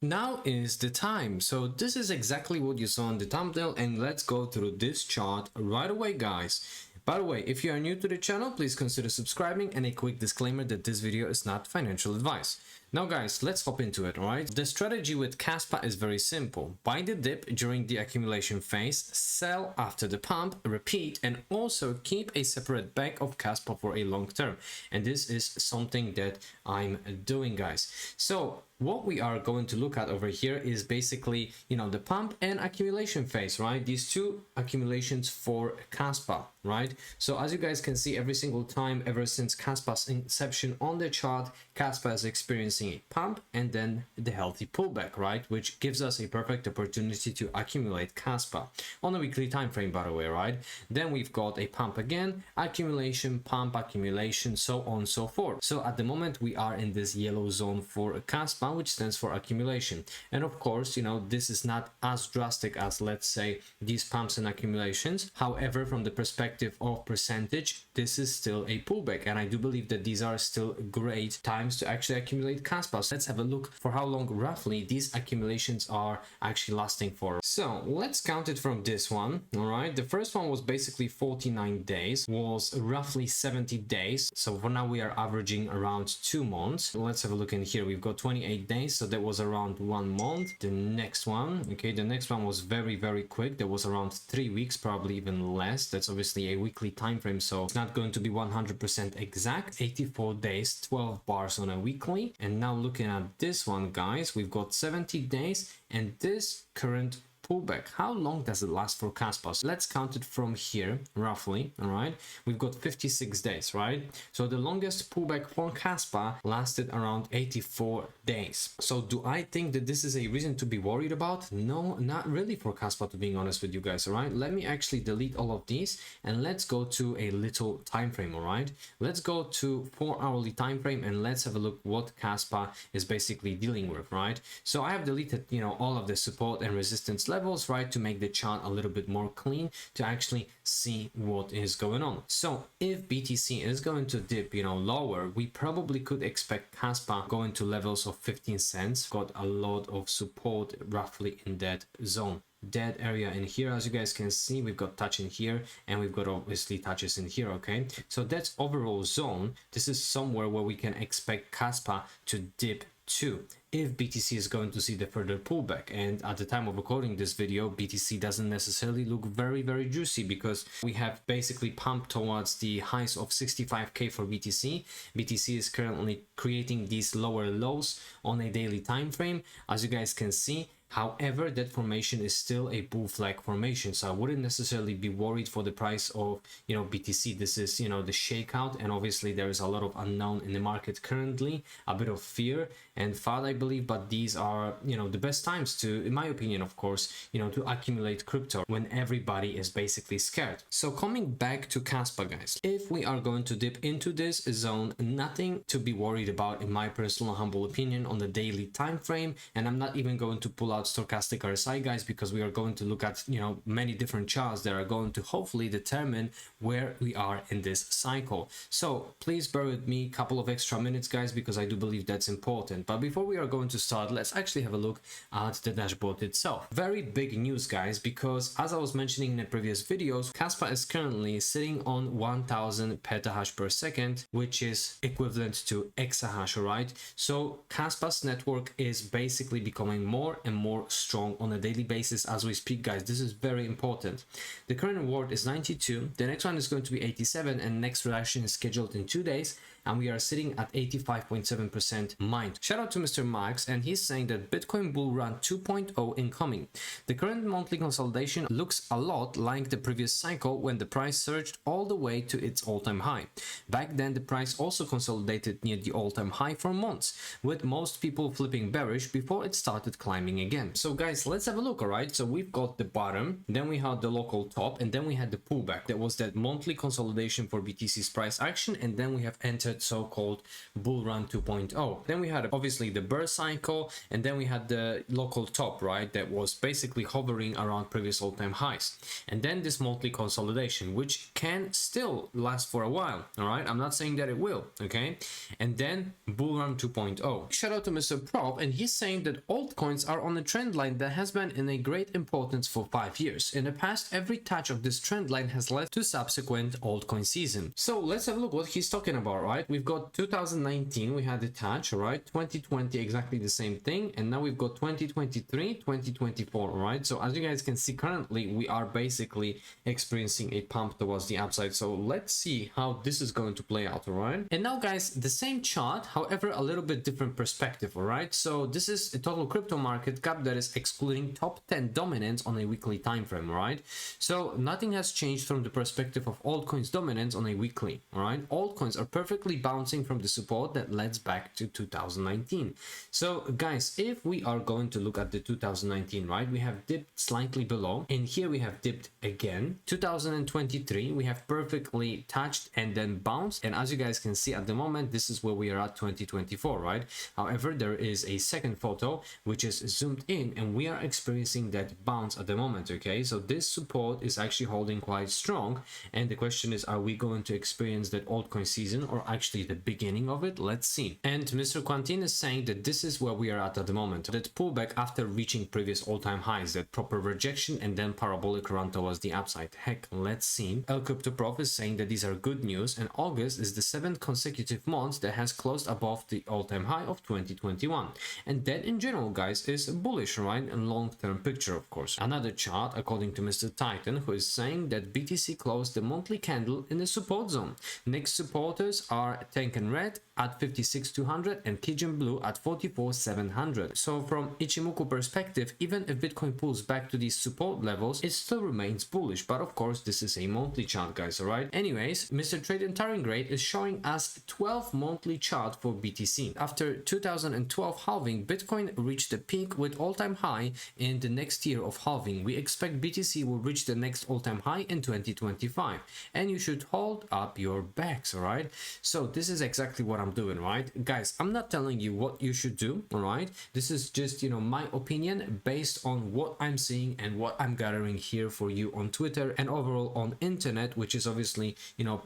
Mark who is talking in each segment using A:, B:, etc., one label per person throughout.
A: Now is the time. So this is exactly what you saw in the thumbnail, and let's go through this chart right away, guys. By the way, if you are new to the channel, please consider subscribing, and a quick disclaimer that this video is not financial advice. Now guys, let's hop into it, alright? The strategy with Kaspa is very simple. Buy the dip during the accumulation phase, sell after the pump, repeat, and also keep a separate bag of Kaspa for a long term. And this is something that I'm doing, guys. So what we are going to look at over here is basically, the pump and accumulation phase, right? These two accumulations for Kaspa, right? So as you guys can see, every single time ever since Kaspa's inception on the chart, Kaspa is experiencing a pump and then the healthy pullback, right? Which gives us a perfect opportunity to accumulate Kaspa on a weekly time frame, by the way, right? Then we've got a pump again, accumulation, pump, accumulation, so on and so forth. So at the moment we are in this yellow zone for Kaspa, which stands for accumulation. And of course, this is not as drastic as, let's say, these pumps and accumulations. However, from the perspective of percentage, this is still a pullback, and I do believe that these are still great times to actually accumulate Kaspa. So let's have a look for how long roughly these accumulations are actually lasting for. So let's count it from this one. All right, the first one was basically 49 days, was roughly 70 days. So for now we are averaging around 2 months. Let's have a look in here. We've got 28 days, so that was around 1 month. The next one, okay, the next one was very quick. That was around 3 weeks, probably even less. That's obviously a weekly time frame, so it's not going to be 100% exact. 84 days, 12 bars on a weekly. And now looking at this one, guys, we've got 70 days, and this current pullback, how long does it last for Kaspa? So let's count it from here roughly. All right, we've got 56 days, right? So the longest pullback for Kaspa lasted around 84 days. So do I think that this is a reason to be worried about? No, not really for Kaspa, to being honest with you guys. All right, let me actually delete all of these and let's go to a little time frame. All right, let's go to 4 hourly time frame and let's have a look what Kaspa is basically dealing with, right? So I have deleted all of the support and resistance levels, right, to make the chart a little bit more clean, to actually see what is going on. So if BTC is going to dip lower, we probably could expect Kaspa going to levels of 15 cents. Got a lot of support roughly in that zone, that area in here. As you guys can see, we've got touch in here and we've got obviously touches in here. Okay, so that's overall zone. This is somewhere where we can expect Kaspa to dip to if BTC is going to see the further pullback. And at the time of recording this video, BTC doesn't necessarily look very juicy, because we have basically pumped towards the highs of 65k for BTC. BTC is currently creating these lower lows on a daily time frame, as you guys can see. However, that formation is still a bull flag formation, so I wouldn't necessarily be worried for the price of BTC. This is the shakeout, and obviously there is a lot of unknown in the market currently, a bit of fear and FUD, I believe, but these are the best times to, in my opinion, of course, to accumulate crypto when everybody is basically scared. So coming back to Kaspa, guys, if we are going to dip into this zone, nothing to be worried about in my personal humble opinion on the daily time frame. And I'm not even going to pull out stochastic RSI, guys, because we are going to look at many different charts that are going to hopefully determine where we are in this cycle. So please bear with me a couple of extra minutes, guys, because I do believe that's important. But before we are going to start, let's actually have a look at the dashboard itself. Very big news, guys, because as I was mentioning in the previous videos, Kaspa is currently sitting on 1000 petahash per second, which is equivalent to exahash. All right, so Kaspa's network is basically becoming more and more strong on a daily basis as we speak, guys. This is very important. The current reward is 92, the next one is going to be 87, and next reaction is scheduled in 2 days, and we are sitting at 85.7% mined. Shout out to Mr. Max, and he's saying that Bitcoin Bull Run 2.0 incoming. The current monthly consolidation looks a lot like the previous cycle when the price surged all the way to its all-time high. Back then the price also consolidated near the all-time high for months, with most people flipping bearish before it started climbing again. again. So guys, let's have a look. All right, so we've got the bottom, then we had the local top, and then we had the pullback. That was that monthly consolidation for BTC's price action, and then we have entered so-called bull run 2.0. Then we had obviously the bear cycle, and then we had the local top, right, that was basically hovering around previous all-time highs, and then this monthly consolidation, which can still last for a while. All right, I'm not saying that it will, okay, and then bull run 2.0. Shout out to Mr. Prop, and he's saying that altcoins are on a trend line that has been in a great importance for 5 years. In the past, every touch of this trend line has led to subsequent altcoin season. So let's have a look what he's talking about, right? We've got 2019, we had the touch, right? 2020, exactly the same thing, and now we've got 2023, 2024, right? So as you guys can see, currently we are basically experiencing a pump towards the upside. So let's see how this is going to play out, all right? And now guys, the same chart, however a little bit different perspective, all right? So this is a total crypto market cap that is excluding top 10 dominance on a weekly time frame, all right? So nothing has changed from the perspective of altcoins dominance on a weekly, all right? Altcoins are perfectly bouncing from the support that leads back to 2019. So guys, if we are going to look at the 2019, right, we have dipped slightly below, and here we have dipped again. 2023 we have perfectly touched and then bounced, and as you guys can see at the moment, this is where we are at 2024, right? However, there is a second photo which is zoomed in, and we are experiencing that bounce at the moment, okay? So this support is actually holding quite strong, and the question is, are we going to experience that altcoin season or actually the beginning of it? Let's see. And Mr. Quantin is saying that this is where we are at the moment, that pullback after reaching previous all-time highs, that proper rejection and then parabolic run towards the upside. Heck, let's see. El Crypto Prof is saying that these are good news, and August is the 7th consecutive month that has closed above the all-time high of 2021, and that in general, guys, is bullish, right? And long-term picture, of course. Another chart according to Mr. Titan, who is saying that BTC closed the monthly candle in the support zone. Next supporters are Tank and Red at 56,200 and Kijin Blue at 44,700. So from Ichimoku perspective, even if Bitcoin pulls back to these support levels, it still remains bullish. But of course, this is a monthly chart, guys, alright? Anyways, Mr. Trade and Tiring Grade is showing us 12 monthly chart for BTC. After 2012 halving, Bitcoin reached a peak with all-time high in the next year of halving. We expect BTC will reach the next all-time high in 2025, and you should hold up your backs, alright? So this is exactly what I'm doing, right? Guys, I'm not telling you what you should do, alright? This is just, my opinion based on what I'm seeing and what I'm gathering here for you on Twitter and overall on internet, which is obviously,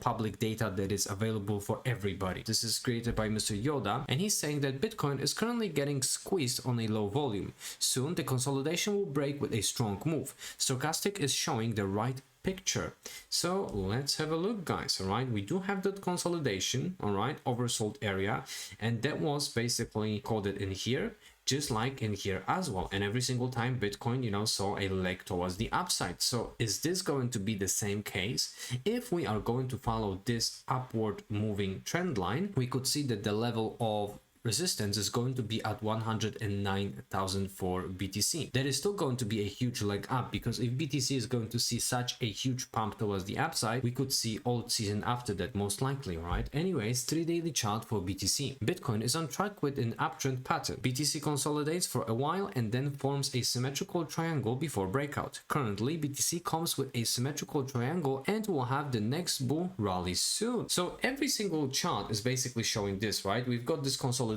A: public data that is available for everybody. This is created by Mr. Yoda, and he's saying that Bitcoin is currently getting squeezed on a low volume. Soon the consolidation will break with a strong move. Stochastic is showing the right picture. So let's have a look, guys. All right, we do have that consolidation, all right, oversold area, and that was basically coded in here, just like in here as well, and every single time Bitcoin saw a leg towards the upside. So is this going to be the same case? If we are going to follow this upward moving trend line, we could see that the level of resistance is going to be at 109,000 for BTC. That is still going to be a huge leg up, because if BTC is going to see such a huge pump towards the upside, we could see alt season after that, most likely, right? Anyways, 3-daily chart for BTC. Bitcoin is on track with an uptrend pattern. BTC consolidates for a while and then forms a symmetrical triangle before breakout. Currently, BTC comes with a symmetrical triangle and will have the next bull rally soon. So every single chart is basically showing this, right? We've got this consolidation,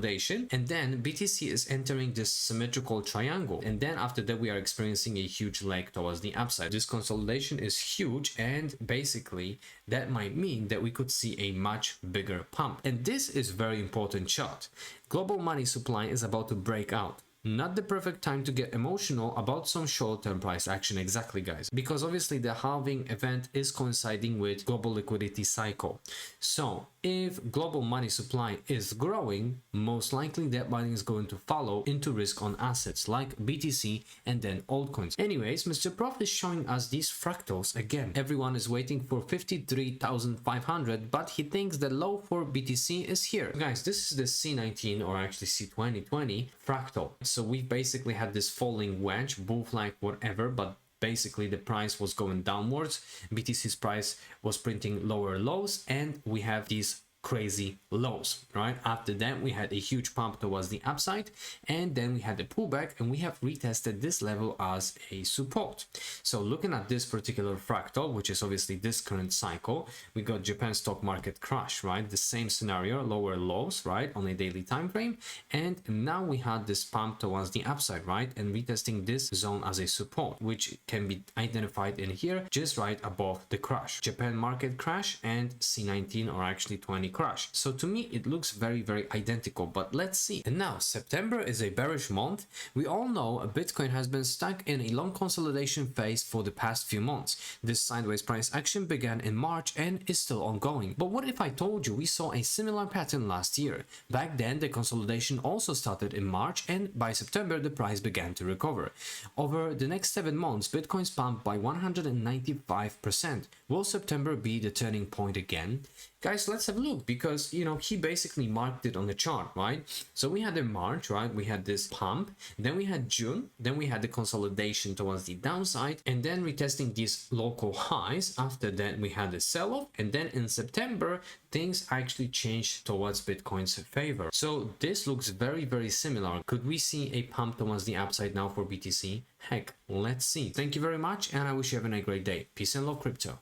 A: and then BTC is entering this symmetrical triangle, and then after that we are experiencing a huge leg towards the upside. This consolidation is huge, and basically that might mean that we could see a much bigger pump, and this is very important chart. Global money supply is about to break out. Not the perfect time to get emotional about some short-term price action, exactly, guys, because obviously the halving event is coinciding with global liquidity cycle. So if global money supply is growing, most likely that money is going to follow into risk on assets like BTC and then altcoins. Anyways, Mr. Prof is showing us these fractals again. Everyone is waiting for 53,500, but he thinks the low for BTC is here. Guys, this is the C19, or actually C2020 fractal. So we basically had this falling wedge, bull flag, whatever, but basically the price was going downwards. BTC's price was printing lower lows, and we have these crazy lows, right? After that, we had a huge pump towards the upside, and then we had a pullback, and we have retested this level as a support. So looking at this particular fractal, which is obviously this current cycle, we got Japan stock market crash, right? The same scenario, lower lows, right, on a daily time frame, and now we had this pump towards the upside, right, and retesting this zone as a support, which can be identified in here just right above the crash, Japan market crash and C19 or actually 20 crash. So to me it looks very identical, but let's see. And now September is a bearish month. We all know Bitcoin has been stuck in a long consolidation phase for the past few months. This sideways price action began in March and is still ongoing. But what if I told you we saw a similar pattern last year? Back then the consolidation also started in March, and by September the price began to recover. Over the next 7 months, Bitcoin's pumped by 195%. Will September be the turning point again? Guys, let's have a look, because you know he basically marked it on the chart, right? So we had in March, right, we had this pump, then we had June, then we had the consolidation towards the downside, and then retesting these local highs. After that we had a sell-off, and then in September things actually changed towards Bitcoin's favor. So this looks very similar. Could we see a pump towards the upside now for BTC? Heck, let's see. Thank you very much, and I wish you have a great day. Peace and love, crypto.